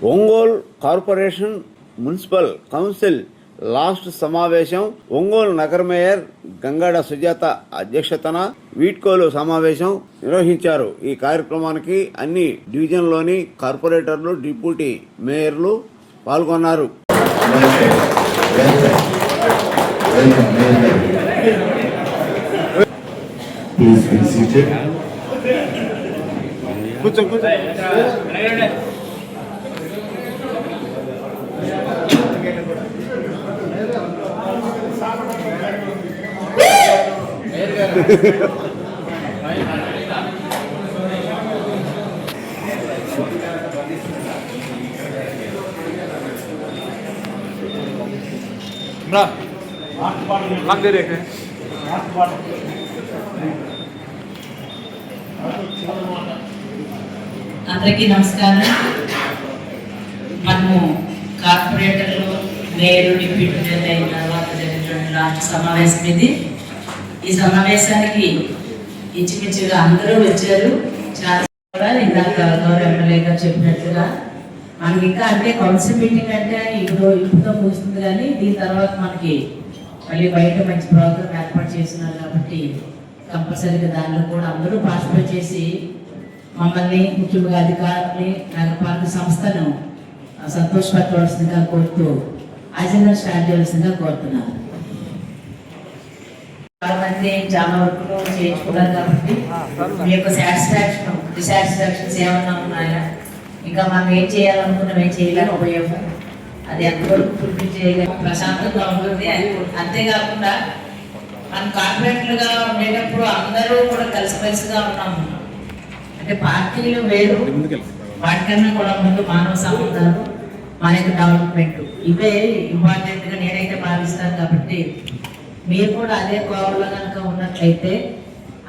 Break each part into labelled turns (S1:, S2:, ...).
S1: Ongole corporation municipal council last సమావేశం ఒంగోలు నగర mayor Gangada Sujatha అధ్యక్షతన వీడ్కోలు సమావేశం నిర్వహించారు. ఈ కార్యక్రమానికి అన్ని డివిజన్లోని కార్పొరేటర్లు, డిప్యూటీ మేయర్లు పాల్గొన్నారు.
S2: అందరికీ నమస్కారం. మనము కార్పొరేటర్లు, మేయర్, డిప్యూటీ మేయర్ అయిన తర్వాత జరిగినటువంటి లాస్ట్ సమావేశం ఇది. ఈ సమావేశానికి ఇంచుమించుగా అందరూ వచ్చారు. చాలా ఇందాక గౌరవ ఎమ్మెల్యే గారు చెప్పినట్లుగా మనకి ఇంకా అంటే కౌన్సిల్ మీటింగ్ అంటే ఇప్పుడుతో ముగుస్తుంది, కానీ దీని తర్వాత మనకి మళ్ళీ బయట మంచి ప్రోగ్రాం ఏర్పాటు చేస్తున్నారు కాబట్టి కంపల్సరీగా దానిలో కూడా అందరూ పార్టిసిపేట్ చేసి మమ్మల్ని, ముఖ్యంగా అధికారులని, నగరపాలక సంస్థను సంతోషపరచవలసిందిగా కోరుతూ అజెండా స్టార్ట్ చేయాల్సిందిగా కోరుతున్నాను. చాలా మంది చాలా వరకు చేయించుకున్నారు కాబట్టి మీ యొక్క సాటిస్ఫాక్షన్, డిసాటిస్ఫాక్షన్స్ ఏమన్నా ఉన్నాయా, ఇంకా మనం ఏం చేయాలనుకున్నాం, ఏం చేయలేకపోయాము, అది ఎంతవరకు పూర్తి చేయలేము, ప్రశాంతంగా ఉంటుంది. అంతేకాకుండా మనం కార్పొరేటర్లుగా ఉండేటప్పుడు అందరూ కూడా కలిసిమెలిసిగా ఉన్నాము. అంటే పార్టీలు వేరు, వాటికన్నా కూడా ముందు మానవ సంబంధాలు, మన యొక్క డెవలప్మెంట్, ఇవే ఇంపార్టెంట్గా నేనైతే భావిస్తాను. కాబట్టి మీరు కూడా అదే కోవలో కనుక ఉన్నట్లయితే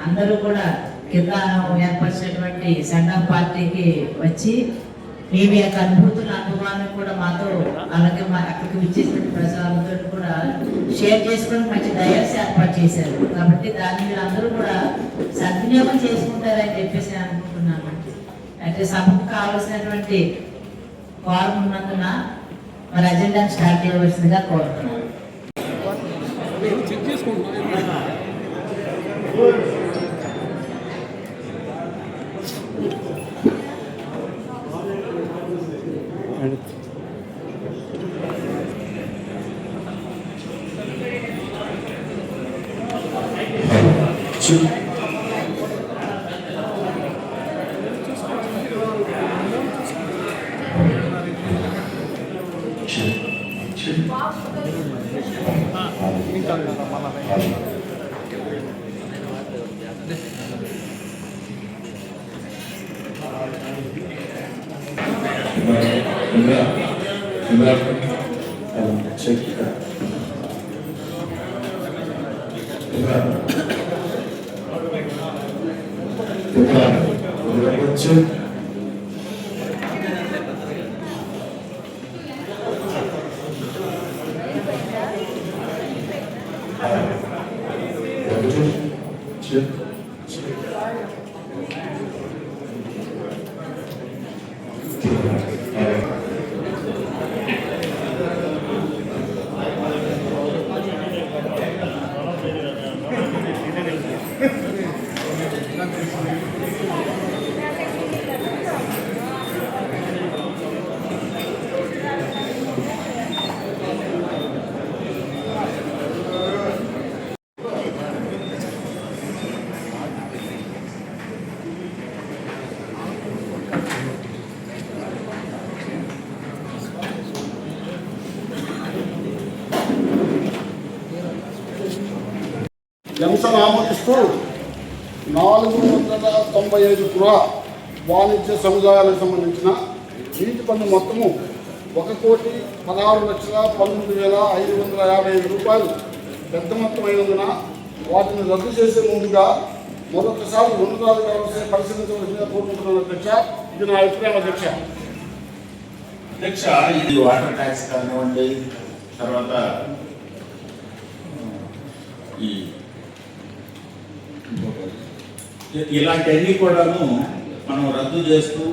S2: అందరూ కూడా కింద ఏర్పరిచినటువంటి సెంటర్ పార్టీకి వచ్చి మీ యొక్క అనుభవాన్ని కూడా మాతో, అలాగే అక్కడికి విచ్చేసిన ప్రజలందరూ కూడా షేర్ చేసుకొని మంచి డయాస్ ఏర్పాటు చేశారు. కాబట్టి దాన్ని మీరు అందరూ కూడా సద్వినియోగం చేసుకుంటారని చెప్పేసి అనుకుంటున్నాను. అయితే సభకు కావాల్సినటువంటి కోరం ఉన్నందున మరి అజెండాను స్టార్ట్ చేయవలసిందిగా కోరుతున్నాను.
S3: జంక్షన్ ఆమోదిస్తూ 495 గృహ వాణిజ్య సముదాయాలకు సంబంధించిన నీటి పన్ను మొత్తము 1,16,19,555 రూపాయలు పెద్ద మొత్తం అయినందున వాటిని రద్దు చేసే ముందుగా మరొకసారి ఉన్నతాధికారులు పరిశీలించవలసిందిగా కోరుకుంటున్నాను అధ్యక్ష. ఇది నా అభిప్రాయం అధ్యక్ష.
S4: ఇది వాటర్ ట్యాక్స్ కానివ్వండి, తర్వాత ఈ ఇలాంటివన్నీ కూడాను మనం రద్దు చేస్తూ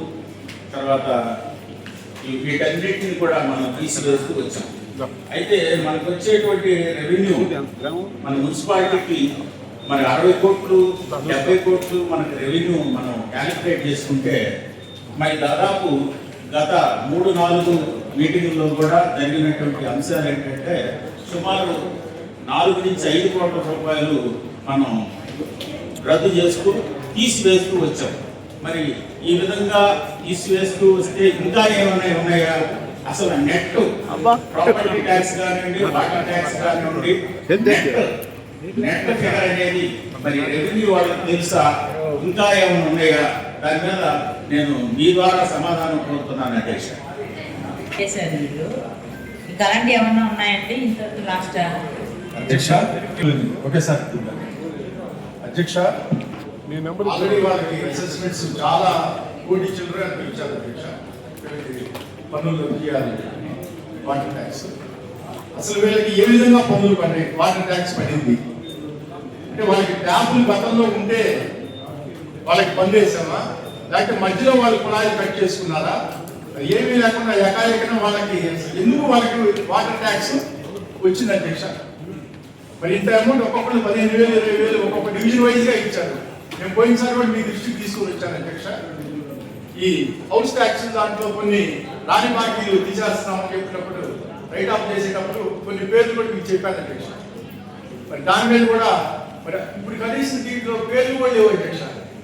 S4: తర్వాత వీటన్నిటిని కూడా మనం తీసివేస్తూ వచ్చాం. అయితే మనకు వచ్చేటువంటి రెవెన్యూ మన మున్సిపాలిటీకి మరి 60 కోట్లు 70 కోట్లు మనకి రెవెన్యూ మనం క్యాలిక్యులేట్ చేసుకుంటే మరి దాదాపు గత 3-4 మీటింగుల్లో కూడా జరిగినటువంటి అంశాలు ఏంటంటే సుమారు 4 నుంచి 5 కోట్ల రూపాయలు మనం రద్దు చేస్తూ తీసివేస్తూ వచ్చాం. మరి ఈ విధంగా తీసివేస్తూ వస్తే ఇంకా ఏమైనా ఉన్నాయా? అసలు నెట్ ప్రాపర్టీ ట్యాక్స్ కానివ్వండి, వాటర్ ట్యాక్స్ కానివ్వండి, నెట్ ఫిగర్ అనేది మరి రెవెన్యూ వాళ్ళకి తెలుసా? ఇంకా ఏమైనా ఉన్నాయా? దాని మీద నేను మీ ద్వారా సమాధానం కోరుతున్నాను అధ్యక్ష.
S2: చేశారు వీళ్ళు. ఇంకా అలాంటి ఏమన్నా ఉన్నాయండి? ఇంతవరకు లాస్ట్
S5: అధ్యక్ష ఒకేసారి అధ్యక్ష
S3: ఆల్రెడీ వాళ్ళకి అసెస్మెంట్స్ చాలా కోటి చిల్డ్రన్ పిలిచారు అధ్యక్ష. వీళ్ళకి పన్నులు తీయాలి, వాటర్ ట్యాక్స్. అసలు వీళ్ళకి ఏ విధంగా పన్నులు పడ్డాయి? వాటర్ ట్యాక్స్ పడింది అంటే వాళ్ళకి ట్యాపులు గతంలో ఉంటే వాళ్ళకి పన్ను వేసామా, లేకపోతే మధ్యలో వాళ్ళు కుళాయిలు కట్ చేసుకున్నారా? ఏమీ లేకుండా ఏకాఏకన వాళ్ళకి ఎందుకు వాళ్ళకి వాటర్ ట్యాక్స్ వచ్చింది అధ్యక్ష? మరి ఇంత అమౌంట్ ఒక్కొక్కరు 15,000 20,000 ఒక్కొక్క డివిజన్ వైజ్గా ఇచ్చారు. నేను పోయినసారి కూడా మీ దృష్టికి తీసుకొని వచ్చాను అధ్యక్ష. ఈ హౌస్ ట్యాక్స్ దాంట్లో కొన్ని రాని బాకీలు తీసేస్తున్నామని చెప్పినప్పుడు రైట్ ఆఫ్ చేసేటప్పుడు కొన్ని పేర్లు కూడా మీకు చెప్పాను అధ్యక్ష. మరి దాని మీద కూడా మరి ఇప్పుడు కనీసం దీంట్లో పేర్లు కూడా లేవు అధ్యక్ష.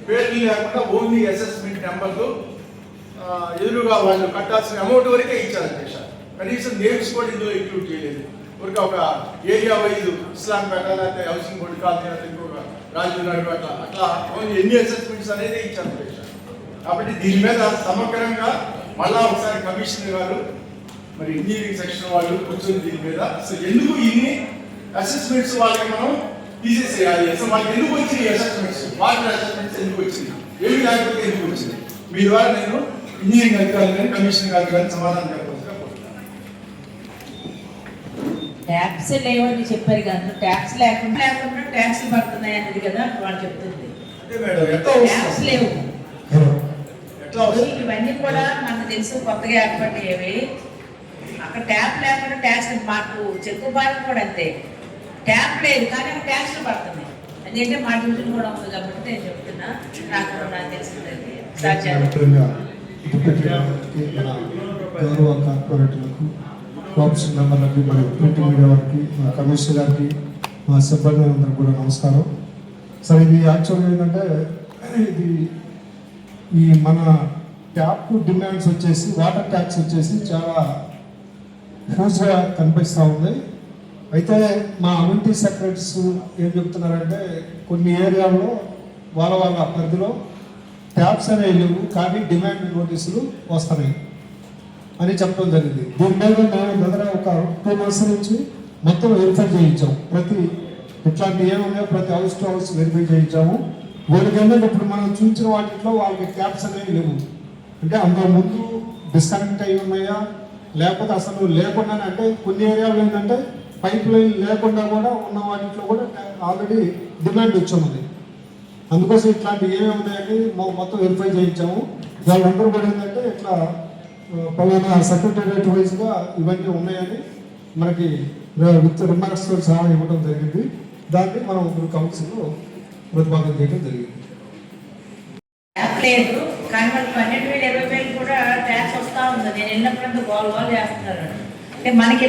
S3: పేర్లు లేకుండా ఓన్లీ అసెస్మెంట్ నెంబర్లు ఎదురుగా వాళ్ళు కట్టాల్సిన అమౌంట్ వరకే ఇచ్చారు అధ్యక్ష. కనీసం నేమ్స్ కూడా ఇందులో ఇంక్లూడ్ చేయలేదు. ఒక ఏరియా వైజ్ ఇస్లాంపేట లేకపోతే హౌసింగ్ బోర్డు కాలనీ లేకపోతే ఇంకొక రాజీవ్ నగర్ అట్లా ఓన్లీ ఎన్ని అసెస్మెంట్స్ అనేది ఇచ్చారు అధ్యక్ష. కాబట్టి దీని మీద సమగ్రంగా మళ్ళా ఒకసారి కమిషనర్ గారు మరి ఇంజనీరింగ్ సెక్షన్ వాళ్ళు కూర్చొని దీని మీద అసలు ఎందుకు ఇన్ని అసెస్మెంట్స్ వాళ్ళకి మనం తీసేసేయాలి, అసలు వాళ్ళకి ఎందుకు వచ్చింది అసెస్మెంట్స్, వాటర్ అసెస్మెంట్స్ ఎందుకు వచ్చింది, ఏమి లేకపోతే ఎందుకు వచ్చింది, మీ ద్వారా నేను ఇంజనీరింగ్ అధికారులు కానీ కమిషనర్ గారు కానీ సమాధానం చెప్పాల్సిందిగా కోరుతున్నాను.
S2: ట్యాక్స్ లేవని చెప్పారు కదా, ట్యాక్స్ లేకుండా ట్యాక్స్ పడుతున్నాయి అనేది కదా వాళ్ళు చెప్తుంది.
S3: అంటే మేడం ఎట్లా
S2: ట్యాక్స్ లేవు,
S3: ఎట్లా
S2: ఇవన్నీ కూడా మనకు తెలుసు కొత్తగా ఏర్పడేవి. అక్కడ ట్యాప్ లేకుండా ట్యాక్స్ మాకు చెక్కు బాధ కూడా అంతే, ట్యాప్ లేదు కానీ అక్కడ ట్యాక్స్లు పడుతున్నాయి. అదేంటే మా డివిజన్ కూడా ఉంది కాబట్టి నేను చెప్తున్నా, నాకు తెలిసిందండి సాధ్యాలు.
S6: గౌరవ కార్పొరేటర్లకు, కోఆప్షన్ మెంబర్లకి, మరి ప్రింటింగ్ మీడియా వారికి, మా కమిషనర్ గారికి, మా సిబ్బంది అందరికి కూడా నమస్కారం. సరే, ఇది యాక్చువల్గా ఏంటంటే ఇది ఈ మన ట్యాప్ డిమాండ్స్ వచ్చేసి వాటర్ ట్యాక్స్ వచ్చేసి చాలా హ్యూజ్గా కనిపిస్తూ ఉంది. అయితే మా అవింటీ సెక్రటరీస్ ఏం చెప్తున్నారంటే కొన్ని ఏరియాల్లో వాళ్ళ పరిధిలో ట్యాప్స్ అనేవి లేవు కానీ డిమాండ్ నోటీసులు వస్తున్నాయి అని చెప్పడం జరిగింది. దీని మీద మేము దగ్గర ఒక 2 months నుంచి మొత్తం వెరిఫై చేయించాం. ప్రతి ఇట్లాంటి ఏమున్నాయో ప్రతి హౌస్ టు హౌస్ వెరిఫై చేయించాము. వాళ్ళకి ఏంటంటే ఇప్పుడు మనం చూసిన వాటిలో వాళ్ళకి ట్యాప్స్ అనేవి లేవు. అంటే అందులో ముందు డిస్కనెక్ట్ అయి ఉన్నాయా లేకపోతే అసలు లేకుండా, అంటే కొన్ని ఏరియాలో ఏంటంటే పైప్ లైన్ లేకుండా కూడా ఉన్న వాటిలో కూడా ఆల్రెడీ డిమాండ్ వచ్చి అందుకోసం ఇట్లాంటి ఏమేమి ఉన్నాయని మొత్తం వెరిఫై చేయించాము. వాళ్ళందరూ కూడా ఏంటంటే ఇట్లా పలానా సెక్రటేరియట్ వైజ్గా ఇవన్నీ ఉన్నాయని మనకి విత్ రిమార్క్స్ చాలా ఇవ్వడం జరిగింది. దాన్ని మనం ఇప్పుడు కౌన్సిల్లో ప్రతిపాదన చేయడం జరిగింది.
S2: లేదు కానీ మనకి 12,000 20,000 కూడా ట్యాక్స్ వస్తూ ఉంది. నేను వెళ్ళినప్పుడు గోల్ చేస్తున్నారు. అంటే మనకి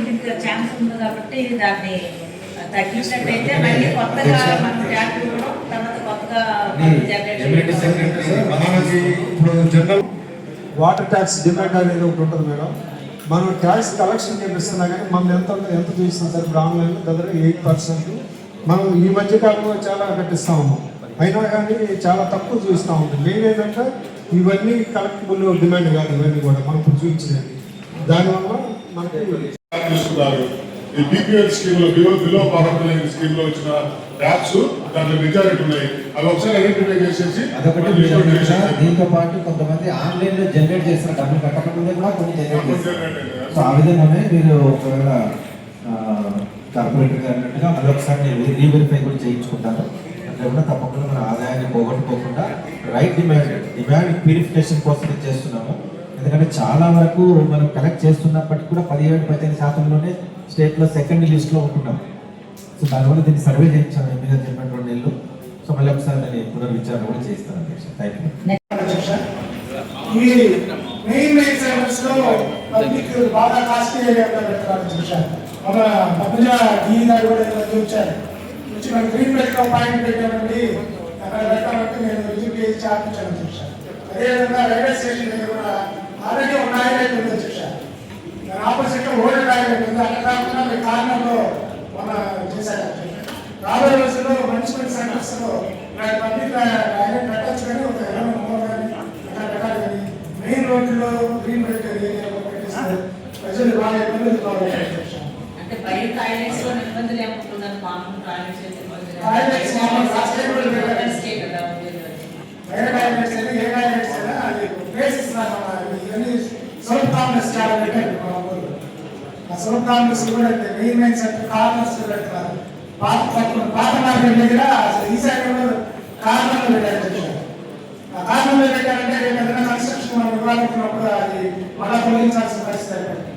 S2: దీనికి ఛాన్స్ ఉంది కాబట్టి దాన్ని తగ్గించినట్టయితే మళ్ళీ కొత్తగా మనం ట్యాక్స్ ఇవ్వడం, తర్వాత కొత్తగా
S6: ఇప్పుడు జనరల్ వాటర్ ట్యాక్స్ డిమాండ్ అనేది ఒకటి ఉంటుంది మేడం. మనం ట్యాక్స్ కలెక్షన్ చేపిస్తున్నా కానీ మనం ఎంత చూపిస్తాం సార్? ఇప్పుడు ఆన్లైన్లో దగ్గర 8%. మనం ఈ మధ్యకాలంలో చాలా కట్టిస్తూ ఉన్నాం, అయినా కానీ చాలా తక్కువ చూస్తూ ఉంటుంది. మెయిన్ ఏంటంటే ఇవన్నీ కలెక్టబుల్ డిమాండ్ కాదు, ఇవన్నీ కూడా మనం ఇప్పుడు చూపించినవి. దానివల్ల మనకి
S3: ఈ బీపీఎల్ స్కీమ్ లో బిలో పవర్టీ స్కీమ్ లో వచ్చిన ట్యాప్స్ దాంట్లో మెజారిటీ ఉన్నాయి. అవి ఒకసారి ఐడెంటిఫై చేసేసి
S7: దీంతో పాటు కొంతమంది ఆన్లైన్ లో జనరేట్ చేసిన డబ్బులు కట్టకముందే కూడా కొన్ని జనరేట్ చేస్తారు. సో ఆ విధంగానే మీరు ఒకవేళ కార్పొరేటర్ గారు అన్నట్టుగా మళ్ళీ ఒకసారి నేను రీవెరిఫై కూడా చేయించుకుంటాను. అంటే కూడా తప్పకుండా మన ఆదాయాన్ని పోగొట్టుకోకుండా రైట్ డిమాండ్ ప్యూరిఫికేషన్ కోసం చేస్తున్నాము. ఎందుకంటే చాలా వరకు మనం కలెక్ట్ చేస్తున్నప్పటికీ కూడా 17-18% స్టేట్లో సెకండ్ లిస్ట్లో ఉంటున్నాం. సో దానివల్ల దీన్ని సర్వే చేయించాము మీద చెప్పిన 2 నెలలు. సో మళ్ళీ ఒకసారి దాన్ని పునర్విచారణ కూడా చేస్తాను అధ్యక్ష. Thank you.
S6: ఈ మెయిన్ సర్వీస్ లో పబ్లిక్ బాగా కాస్ట్లీ ఏరియాలో పెట్టాలని చూశాను. మన పద్మజ ఈ గారు కూడా చూపించారు. వచ్చి మనం గ్రీన్ బెల్ట్ లో పాయింట్ పెట్టామండి, అక్కడ పెట్టామంటే నేను విజిట్ చేసి చాపించాను చూశాను. అదేవిధంగా రైల్వే స్టేషన్ దగ్గర కూడా ఆల్రెడీ ఒక టాయిలెట్ ఉందని చూశాను. దాని ఆపోజిట్ ఓల్డ్ టాయిలెట్ ఉంది, అక్కడ కాకుండా మీ కార్నర్లో మన చేశారు. రాబోయే రోజుల్లో మంచి సెంటర్స్ లో పబ్లిక్ టాయిలెట్ పెట్టచ్చు, కానీ ఒక 23 కానీ అక్కడ పెట్టాలి. కానీ మెయిన్ రోడ్లో గ్రీన్ బెల్ట్ ఏరియాలో పెట్టిస్తే ప్రజలు బాగా ఇబ్బందులు కావాలి.
S2: అంటే బయట టాయిలెట్స్ లో ఇబ్బందులు ఏముంటున్నారు? మామూలు టాయిలెట్స్
S6: టాయిలెట్స్ మామూలు హాస్పిటల్
S2: కదా
S6: బయట టాయిలెట్స్ అయినా ఏ టాయిలెట్స్ అయినా అది ప్లేసెస్ ఇవన్నీ సోప్ కాంప్లెక్స్ చాలా పెట్టారు మా ఊళ్ళో. ఆ సోప్ కాంప్లెక్స్ కూడా మెయిన్ సెంటర్ కార్నర్స్ పెడతారు. పాత మార్కెట్ దగ్గర ఈశాన్యంలో కార్నర్లు పెట్టారు. ఆ కార్నర్లు పెట్టారంటే ఏదైనా కన్స్ట్రక్షన్ మనం ఇవ్వాలనుకున్నప్పుడు అది మళ్ళా తొలగించాల్సిన పరిస్థితి అయిపోయింది.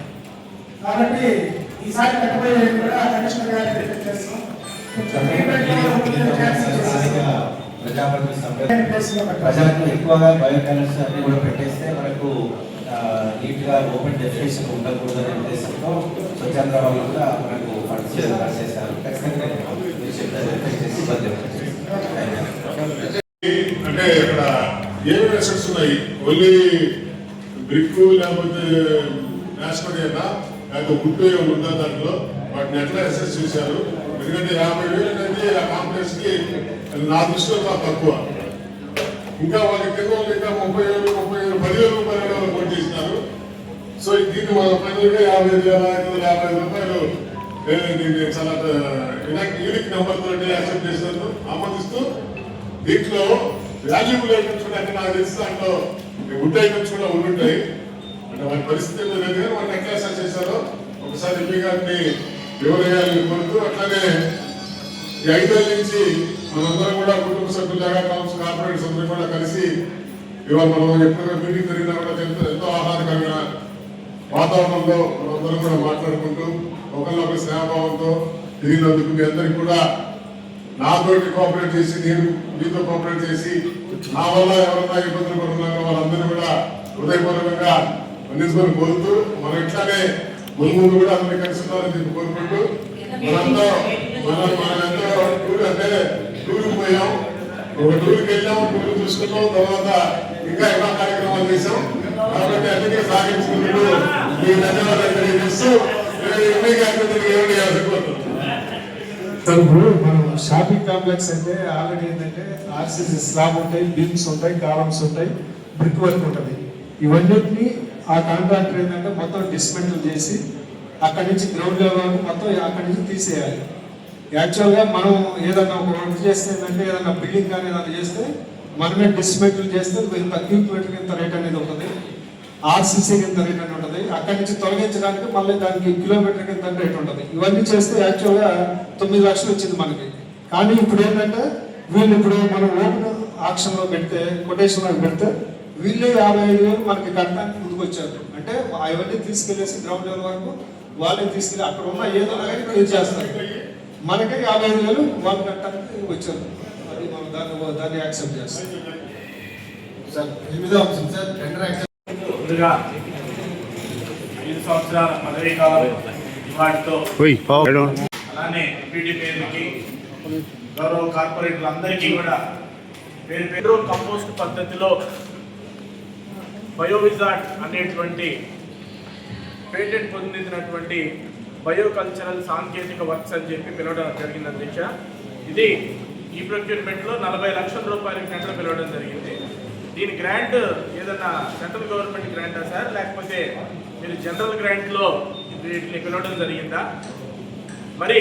S6: కాబట్టి ఈసారి పెట్టబోయే కూడా కమిషనర్ గారిని రిక్వెస్ట్ చేస్తున్నాం.
S7: ప్రజలకు ఎక్కువగా బయోటాయిలెట్స్ అన్ని కూడా పెట్టేస్తే మనకు నీట్ గా ఓపెన్ డెఫినేషన్ ఉండకూడదనే ఉద్దేశంతో స్వచ్ఛంద వాళ్ళు కూడా మనకు ఫండ్స్ చేశారు. ఖచ్చితంగా
S3: అంటే ఇక్కడ ఏమి మెషర్స్ ఉన్నాయి? ఓన్లీ బ్రిక్ లేకపోతే నేషనల్ అయినా లేకపోతే గుట్టు ఏమి ఉందా దాంట్లో? వాటిని ఎట్లా అసెస్ చేశారు? ఎందుకంటే 50,000 అనేది ఆ కాంప్లెక్స్ కి నా దృష్టిలో చాలా తక్కువ. ఇంకా వాళ్ళ కింద ఇంకా 30,000, 10,000 రూపాయలు కోట్ చేసినారు. సో దీన్ని మన ఫైనల్గా 55,550 రూపాయలు దీన్ని చాలా యూనిక్ నెంబర్ తోటి యాక్సెప్ట్ చేసినందుకు ఆమోదిస్తూ, దీంట్లో వాల్యూబుల్ ఐటమ్స్ కూడా అంటే నాకు తెలిసి దాంట్లో వుడ్ ఐటమ్స్ కూడా ఉండుంటాయి. అంటే వాటి పరిస్థితి లేదు కానీ వాళ్ళు ఎట్లా అసెస్ చేశారో ఒకసారి ఎంపీ గారిని వివరయాలని కోరుతూ, అట్లానే ఈ 5 ఏళ్ళ నుంచి మనందరం కూడా కుటుంబ సభ్యులుగా కార్పొరేట్స్ అందరూ కూడా కలిసి ఇవాళ మనం ఎప్పుడు మీటింగ్ జరిగినా కూడా ఎంతో ఆహ్లాదకరంగా వాతావరణంలో మనందరం కూడా మాట్లాడుకుంటూ ఒకరినొకరు స్నేహభావంతో తిరిగినందుకు మీ అందరికీ కూడా నాతోటి కోఆపరేట్ చేసి, నేను మీతో కోఆపరేట్ చేసి, నా వల్ల ఎవరన్నా ఇబ్బందులు పడుతున్నారో వాళ్ళందరూ కూడా హృదయపూర్వకంగా మన్నించుకొని కోరుతూ, మనం ఇట్లానే ముందు కూడా అందరినీ కలిసి ఉన్నారని చెప్పి కోరుకుంటూ, మనంతా టూర్ అంటే టూర్కి పోయాం, ఒక టూర్కి వెళ్ళాం, టూర్ చూసుకున్నాం, తర్వాత ఇంకా ఎన్నో కార్యక్రమాలు చేశాం. కాబట్టి అందుకే సాగించుకుంటూ మీ ధన్యవాదాలు తెలియజేస్తూ
S6: ఇప్పుడు మనం షాపింగ్ కాంప్లెక్స్ అంటే ఆల్రెడీ ఏంటంటే ఆర్సీసీ స్లాబ్ ఉంటాయి, బీమ్స్ ఉంటాయి, కాలమ్స్ ఉంటాయి, బ్రిక్ వర్క్ ఉంటుంది. ఇవన్నిటిని ఆ కాంట్రాక్టర్ ఏంటంటే మొత్తం డిస్మెంటల్ చేసి అక్కడి నుంచి గ్రౌండ్ లెవెల్ వరకు మొత్తం అక్కడి నుంచి తీసేయాలి. యాక్చువల్గా మనం ఏదన్నా ఒక వర్క్ చేస్తే ఏంటంటే ఏదన్నా బిల్డింగ్ కానీ ఏదైనా చేస్తే మనమే డిస్మెంటల్ చేస్తే ఇంత క్యూబ్ ఇంత రేట్ అనేది ఉంటుంది, ఆర్సీసీకి ఇంత రేట్ అని ఉంటుంది. అక్కడి నుంచి తొలగించడానికి మళ్ళీ దానికి కిలోమీటర్కి ఇంత రేట్ ఉంటుంది. ఇవన్నీ చేస్తే యాక్చువల్గా 9 లక్షలు వచ్చింది మనకి. కానీ ఇప్పుడు ఏంటంటే వీళ్ళు ఇప్పుడు మనం ఓపెన్ ఆక్షన్లో పెడితే, కొటేషన్లో పెడితే వీళ్ళే 55,000 మనకి కట్టడానికి ముందుకు వచ్చారు. అంటే అవన్నీ తీసుకెళ్లేసి గ్రౌండ్ లెవెల్ వరకు వాళ్ళే తీసుకెళ్ళి అక్కడ ఉన్న ఏదో క్లియర్ చేస్తారు. మనకే 55,000 వాళ్ళు కట్టడానికి వచ్చారు. అది మనం దాన్ని యాక్సెప్ట్ చేస్తాం.
S5: సార్ 8వ అంశం సార్, టెండర్
S8: ముందుగా 5 సంవత్సరాల పదవీ కాలం వాటితో అలానే ఎంపీటీ పేరుకి గౌరవ కార్పొరేటర్లందరికీ కూడా పేరు కంపోస్ట్ పద్ధతిలో బయోవిజార్డ్ అనేటువంటి పేటెంట్ పొందినటువంటి బయోకల్చరల్ సాంకేతిక వర్క్స్ అని చెప్పి పిలవడం జరిగింది అధ్యక్ష. ఇది ఈ ప్రొక్యూర్మెంట్లో 40 లక్షల రూపాయలకి టెండర్ పిలవడం జరిగింది. దీని గ్రాంట్ ఏదన్నా సెంట్రల్ గవర్నమెంట్ గ్రాంటా సార్, లేకపోతే మీరు జనరల్ గ్రాంట్లో వీటిని పిలవడం జరిగిందా? మరి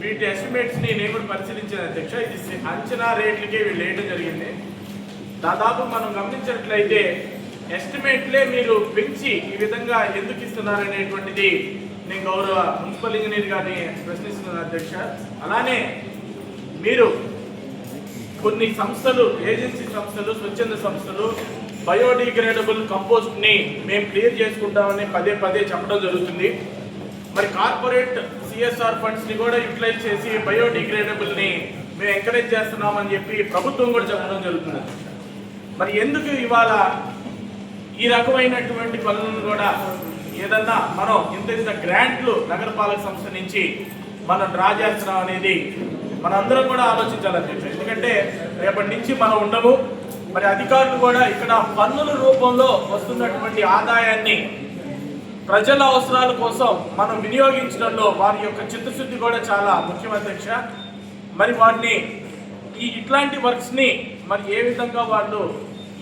S8: వీటి ఎస్టిమేట్స్ని నేను కూడా పరిశీలించాను అధ్యక్ష. ఇది అంచనా రేట్లకే వీళ్ళు వేయడం జరిగింది. దాదాపు మనం గమనించినట్లయితే ఎస్టిమేట్లే మీరు పెంచి ఈ విధంగా ఎందుకు ఇస్తున్నారనేటువంటిది నేను గౌరవ మున్సిపల్ ఇంజనీర్ గారిని ప్రశ్నిస్తున్నాను అధ్యక్ష. అలానే మీరు కొన్ని సంస్థలు, ఏజెన్సీ సంస్థలు, స్వచ్ఛంద సంస్థలు బయోడిగ్రేడబుల్ కంపోస్ట్ని మేము క్లియర్ చేసుకుంటామని పదే పదే చెప్పడం జరుగుతుంది. మరి కార్పొరేట్ సిఎస్ఆర్ ఫండ్స్ని కూడా యూటిలైజ్ చేసి బయోడిగ్రేడబుల్ని మేము ఎంకరేజ్ చేస్తున్నామని చెప్పి ప్రభుత్వం కూడా చెప్పడం జరుగుతుంది. మరి ఎందుకు ఇవాళ ఈ రకమైనటువంటి పనులను కూడా ఏదన్నా మనం ఇంత గ్రాంట్లు నగరపాలక సంస్థ నుంచి మనం డ్రా చేస్తున్నాం అనేది మనందరం కూడా ఆలోచించాలని చెప్పి. ఎందుకంటే రేపటి నుంచి మనం ఉండము. మరి అధికారులు కూడా ఇక్కడ పన్నుల రూపంలో వస్తున్నటువంటి ఆదాయాన్ని ప్రజల అవసరాల కోసం మనం వినియోగించడంలో వారి యొక్క చిత్తశుద్ధి కూడా చాలా ముఖ్యం అధ్యక్ష. మరి వారిని ఇట్లాంటి వర్క్స్ని మరి ఏ విధంగా వాళ్ళు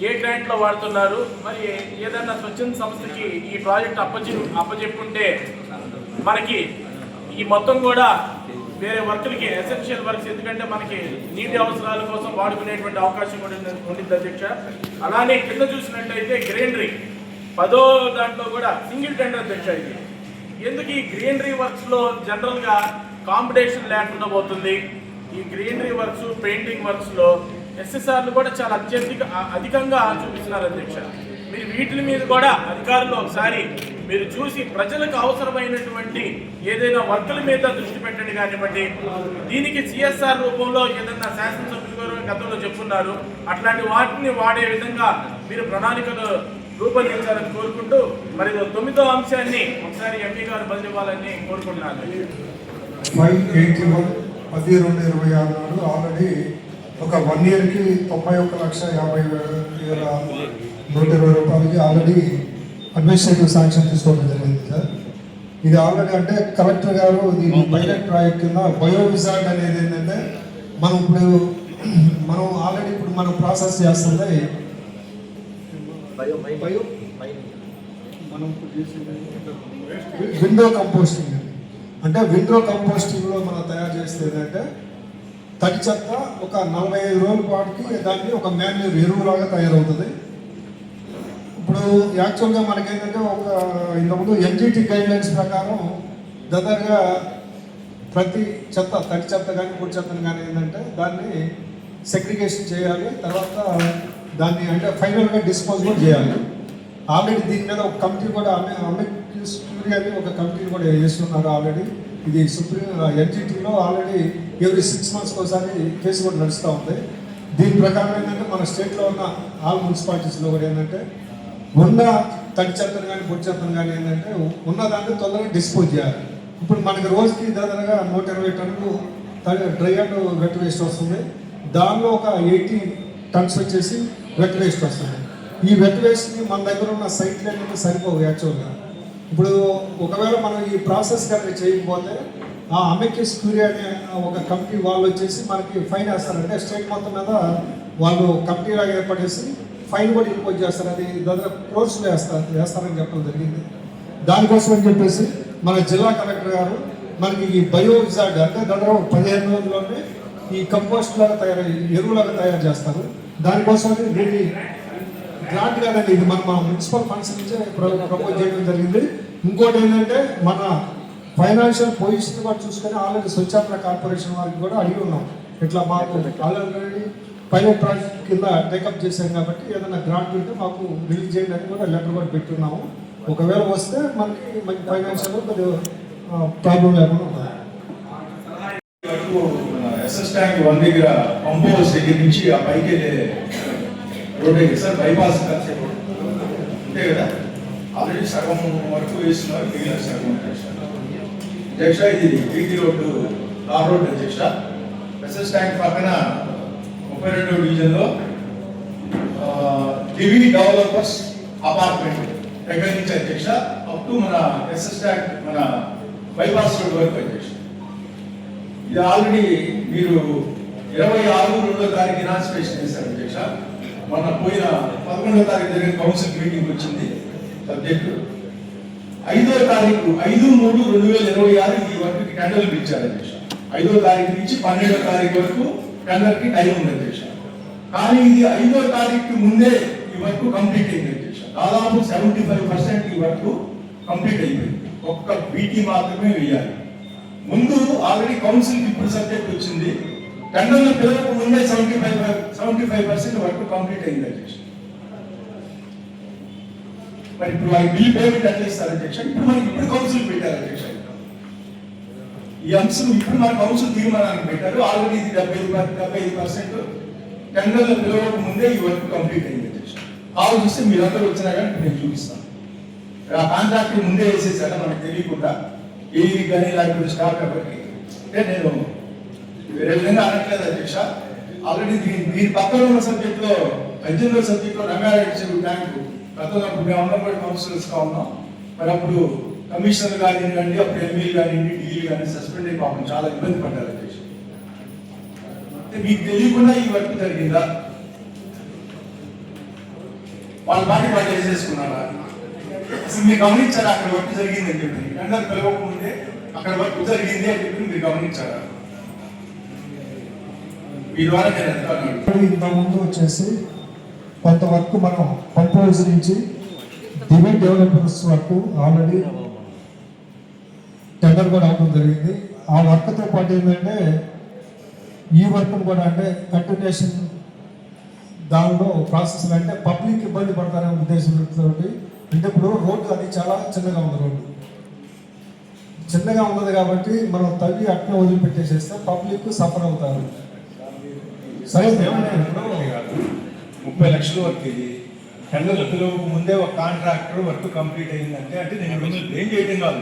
S8: ఏ గ్రాంట్లో వాడుతున్నారు, మరి ఏదైనా స్వచ్ఛంద సంస్థకి ఈ ప్రాజెక్ట్ అప్పచెప్పుంటే మనకి ఈ మొత్తం కూడా వేరే వర్కులకి ఎసెన్షియల్ వర్క్స్, ఎందుకంటే మనకి నీటి అవసరాల కోసం వాడుకునేటువంటి అవకాశం కూడా ఉండింది అధ్యక్ష. అలానే కింద చూసినట్టయితే గ్రీనరీ 10వ దాంట్లో కూడా సింగిల్ టెండర్ అధ్యక్ష. ఇది ఎందుకు ఈ గ్రీనరీ వర్క్స్లో జనరల్గా కాంపిటీషన్ లేకుండా పోతుంది. ఈ గ్రీనరీ వర్క్స్, పెయింటింగ్ వర్క్స్లో ఎస్ఎస్ఆర్లు కూడా చాలా అధికంగా చూపిస్తున్నారు అధ్యక్ష. మీరు వీటి మీద కూడా అధికారులు ఒకసారి మీరు చూసి ప్రజలకు అవసరమైనటువంటి ఏదైనా వర్కుల మీద దృష్టి పెట్టండి కానివ్వండి. దీనికి సిఎస్ఆర్ రూపంలో ఏదైనా శాసనసభ్యులు గారు గతంలో చెప్పున్నారు, అట్లాంటి వాటిని వాడే విధంగా మీరు ప్రణాళికలు రూపొందించాలని కోరుకుంటూ మరి 9వ అంశాన్ని ఒకసారి ఎంపీ గారు బదిలివ్వాలని కోరుకుంటున్నాను.
S6: 581/10/2026 నాడు ఆల్రెడీ ఒక 1 ఇయర్కి 91,50,120 రూపాయలకి ఆల్రెడీ అడ్మినిస్ట్రేటివ్ శాంక్షన్ తీసుకోవడం జరిగింది సార్. ఇది ఆల్రెడీ అంటే కలెక్టర్ గారు దీని పైలట్ ప్రాజెక్ట్ కింద బయో విజార్డ్ అనేది ఏంటంటే మనం ఆల్రెడీ ఇప్పుడు మనం ప్రాసెస్ చేస్తుంది మనం విండో కంపోస్టింగ్. అంటే విండో కంపోస్టింగ్లో మనం తయారు చేస్తే ఏంటంటే తడి చెత్త ఒక 45 రోజుల పాటుకి దాన్ని ఒక మాన్యూర్ ఎరువులాగా తయారవుతుంది. ఇప్పుడు యాక్చువల్గా మనకేంటంటే ఒక ఇంతకుముందు ఎన్జిటి గైడ్లైన్స్ ప్రకారం దాదాపుగా ప్రతి చెత్త, తడి చెత్త కానీ పొడి చెత్తను కానీ ఏంటంటే దాన్ని సెగ్రిగేషన్ చేయాలి, తర్వాత దాన్ని అంటే ఫైనల్గా డిస్పోజ్ కూడా చేయాలి. ఆల్రెడీ దీని మీద ఒక కమిటీ కూడా అమెక్యూరీ అని ఒక కమిటీ కూడా వేస్తున్నారు ఆల్రెడీ. ఇది సుప్రీం ఎన్జిటీలో ఆల్రెడీ ఎవ్రీ 6 months ఒకసారి కేసు కూడా నడుస్తూ ఉంది. దీని ప్రకారం ఏంటంటే మన స్టేట్లో ఉన్న ఆల్ మున్సిపాలిటీస్లో కూడా ఏంటంటే ఉన్న తడి చెత్తను కానీ పొడి చెత్తను కానీ ఏంటంటే ఉన్నదాన్ని తొందరగా డిస్పోజ్ చేయాలి. ఇప్పుడు మనకి రోజుకి దాదాపుగా 120 టన్నులు డ్రై అండ్ వెట్ వేస్ట్ వస్తుంది. దానిలో ఒక 80 టన్స్ వచ్చేసి వెట్ వేస్ట్ వస్తుంది. ఈ వెట్ వేస్ట్ని మన దగ్గర ఉన్న సైట్లు అనేది సరిపోవు యాక్చువల్గా. ఇప్పుడు ఒకవేళ మనం ఈ ప్రాసెస్ కనుక చేయకపోతే ఆ అమెక్యూస్ క్యూరీ అనే ఒక కమిటీ వాళ్ళు వచ్చేసి మనకి ఫైన్ వేస్తారంటే స్టేట్ మొత్తం మీద వాళ్ళు కమిటీలాగా ఏర్పడేసి ఫైన్ కూడా ఇంపోజ్ చేస్తారు. అది దాదాపు క్రోర్స్లో వేస్తారని చెప్పడం జరిగింది. దానికోసం అని చెప్పేసి మన జిల్లా కలెక్టర్ గారు మనకి ఈ బయో విజార్డ్ అంటే దాదాపు 15 రోజుల్లోనే ఈ కంపోస్ట్ లాగా ఎరువులాగా తయారు చేస్తారు. దానికోసం దీన్ని గ్రాంట్ కాదండి, ఇది మన మున్సిపల్ ఫండ్స్ నుంచే ప్రపోజ్ చేయడం జరిగింది. ఇంకోటి ఏంటంటే మన ఫైనాన్షియల్ పొజిషన్ కూడా చూసుకొని ఆల్రెడీ స్వచ్ఛాంధ్ర కార్పొరేషన్ వారికి కూడా అడిగి ఉన్నాం. ఇట్లా మాకు ఆల్రెడీ పైలట్ ప్రాజెక్ట్ కింద టేకప్ చేశాం కాబట్టి ఏదైనా గ్రాంట్ ఉంటే మాకు రిలీజ్ చేయండి అని కూడా లెటర్ కూడా పెట్టున్నాము. ఒకవేళ వస్తే మనకి మంచి ఫైనాన్షియల్ కొద్దిగా ప్రాబ్లం లేకుండా ఉంటుంది.
S3: ఎస్ఎస్ ట్యాంక్ 1 దగ్గర పంప్ హౌస్ దగ్గర నుంచి ఆ పైకి వెళ్ళే రోడ్ సార్ బైపాస్ కాన్సెప్ట్ అంతే కదా. ఆల్రెడీ సగం వరకు వేస్తున్నారు, మిగిలిన సగం అధ్యక్ష. ఇది బీటీ రోడ్డు తార్ రోడ్ అధ్యక్ష. ఎస్ఎస్ ట్యాంక్ పక్కన 32వ డివిజన్లో డివి డెవలపర్స్ అపార్ట్మెంట్ దగ్గర నుంచి అధ్యక్ష అప్ టు మన ఎస్ఎస్ ట్యాంక్ మన బైపాస్ రోడ్ వరకు అధ్యక్ష. ఇది ఆల్రెడీ మీరు 26/2 తారీఖు ఇనాన్స్పిరేషన్ చేశారు అధ్యక్ష. మొన్న పోయిన 11వ తారీఖు జరిగిన కౌన్సిల్ మీటింగ్ వచ్చింది సబ్జెక్టు. 5వ తారీఖు 5/3/2026 ఈ వర్క్కి టెండర్లు ఇచ్చారు అధ్యక్ష. 5వ తారీఖు నుంచి 12వ తారీఖు వరకు టెండర్కి టైం ఉంది అధ్యక్ష. కానీ ఇది 5వ తారీఖు ముందే ఈ వర్క్ కంప్లీట్ అయింది అధ్యక్ష. దాదాపు 75% ఈ వర్క్ కంప్లీట్ అయిపోయింది. ఒక్క బీటీ మాత్రమే వేయాలి. ముందు ఆల్రెడీ కౌన్సిల్కి ఇప్పుడు సబ్జెక్ట్ వచ్చింది. టెండర్లు పిల్లలకు ముందే 75% వర్క్ కంప్లీట్ అయింది అధ్యక్ష. మరి ఇప్పుడు వాళ్ళకి బిల్ పేమెంట్ ఎట్లా ఇస్తారు అధ్యక్ష? ఇప్పుడు కౌన్సిల్ పెట్టారు అధ్యక్ష. ఈ అంశం ఇప్పుడు మన కౌన్సిల్ తీర్మానానికి పెట్టారు. ఆల్రెడీ ఇది 75% టెండర్ల పిలవక ముందే ఈ వర్క్ కంప్లీట్ అయింది అధ్యక్ష. ఆలోచిస్తే మీరందరూ వచ్చినా కానీ నేను చూపిస్తాను. ఆ కాంట్రాక్ట్ ముందే వేసేసారా మనకు తెలియకుండా, ఏది కానీ లేకపోతే స్టాక్ కాబట్టి. అంటే నేను వేరే విధంగా అనట్లేదు అధ్యక్ష. ఆల్రెడీ దీని పక్కన ఉన్న సబ్జెక్ట్లో 18వ సబ్జెక్ట్లో రంగారెడ్డి చెరువు ట్యాంకు గతంలో మేము ఉన్నప్పుడు కౌన్సిలర్స్గా ఉన్నాం. మరి అప్పుడు కమిషనర్ కానివ్వండి, అప్పుడు ఎంఈలు కానివ్వండి, డీలు కానీ సస్పెండ్ అయ్యి పాపం చాలా ఇబ్బంది పడ్డారు అధ్యక్ష. అంటే మీకు తెలియకుండా ఈ వర్క్ జరిగిందా? వాళ్ళ పాటి వాళ్ళు చేసేసుకున్నారా? అసలు మీరు గమనించారా అక్కడ వర్క్ జరిగింది అని చెప్పి? టెండర్ పిలవకముందే అక్కడ వర్క్ జరిగింది అని చెప్పి మీరు గమనించారా? మీ ద్వారా నేను అడుగుతాను.
S6: ఇంతకుముందు వచ్చేసి కొంతవరకు మనం పంప్ హౌస్ నుంచి డివైడ్ డెవలపర్స్ వరకు ఆల్రెడీ టెండర్ కూడా అవడం జరిగింది. ఆ వర్క్తో పాటు ఏంటంటే ఈ వర్క్ కూడా అంటే కంటిన్యూషన్ దానిలో ప్రాసెస్ అంటే పబ్లిక్ ఇబ్బంది పడతారనే ఉద్దేశంతో అంటే ఇప్పుడు రోడ్డు అది చాలా చిన్నగా ఉంది. రోడ్డు చిన్నగా ఉన్నది కాబట్టి మనం తవ్వి అట్లా వదిలిపెట్టేసేస్తే పబ్లిక్ సఫర్ అవుతారు. సరే ఏమన్నా ఇప్పుడు
S3: 30 లక్షల వర్క్ ఇది. టెండర్ల పిలువకు ముందే ఒక కాంట్రాక్టర్ వర్క్ కంప్లీట్ అయిందంటే అంటే నేను మిమ్మల్ని ఏం చేయడం కాదు,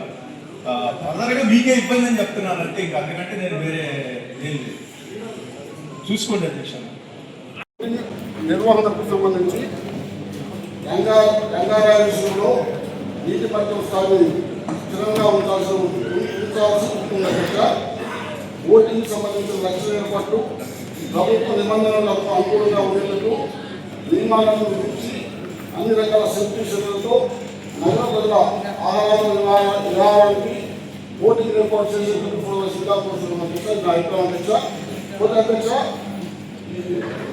S3: ఫర్దర్గా మీకే ఇబ్బంది అని చెప్తున్నాను అంటే. ఇంకా అందుకంటే నేను వేరే ఏం లేదు. చూసుకోండి అధ్యక్ష.
S5: నిర్వహణకు సంబంధించి రంగారాయణలో నీటి మట్టం స్థాయిని స్థిరంగా ఉంచాల్సి ఉంటుంది అధ్యక్ష. ఓటింగ్ సంబంధించిన లక్ష్య ఏర్పాట్లు ప్రభుత్వ నిబంధనలకు అనుకూలంగా ఉండేందుకు నియమాలను విధించి అన్ని రకాల సేఫ్టీ చర్యలతో నగర ప్రజల ఆహార విహారానికి ఓటింగ్ ఏర్పాటు చేసే సిద్ధపడుతున్న అధ్యక్ష. నా అభిప్రాయం అధ్యక్ష. అధ్యక్ష,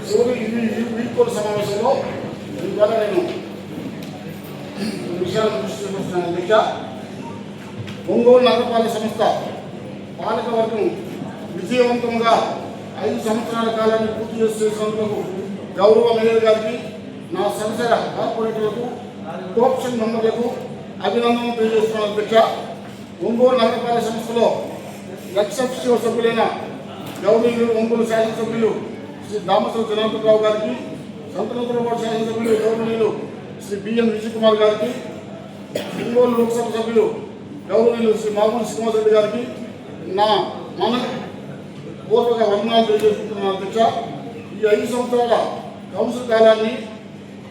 S5: చివరి వీడ్కోలు సమావేశంలో ద్వారా నేను విషయాలను దృష్టి చేస్తున్నాను అధ్యక్ష. ఒంగోలు నగరపాలక సంస్థ పాలకవర్గం విజయవంతంగా 5 సంవత్సరాల కాలాన్ని పూర్తి చేసేందుకు గౌరవ మేయర్ గారికి, నా సహచర కార్పొరేటర్లకు, కోఆప్షన్ మెంబర్లకు అభినందనలు తెలియజేస్తున్నాను అధ్యక్ష. ఒంగోలు నగరపాలక సంస్థలో ఎక్సెప్షివ్ సభ్యులైన గౌరవనీయులు ఒంగోలు శాసనసభ్యులు శ్రీ దామసల జనార్దనరావు గారికి, సంతనోత్తరపాటు శాసనసభ్యులు గౌరవనీయులు శ్రీ బిఎన్ విజయ్ కుమార్ గారికి, ఒంగోలు లోక్సభ సభ్యులు గౌరవనీయులు శ్రీ మామూలు శ్రీనివాసరెడ్డి గారికి నా పూర్వక వందనాలు తెలియజేస్తున్నాను అధ్యక్ష. ఈ 5 సంవత్సరాల కౌన్సిల్ కాలాన్ని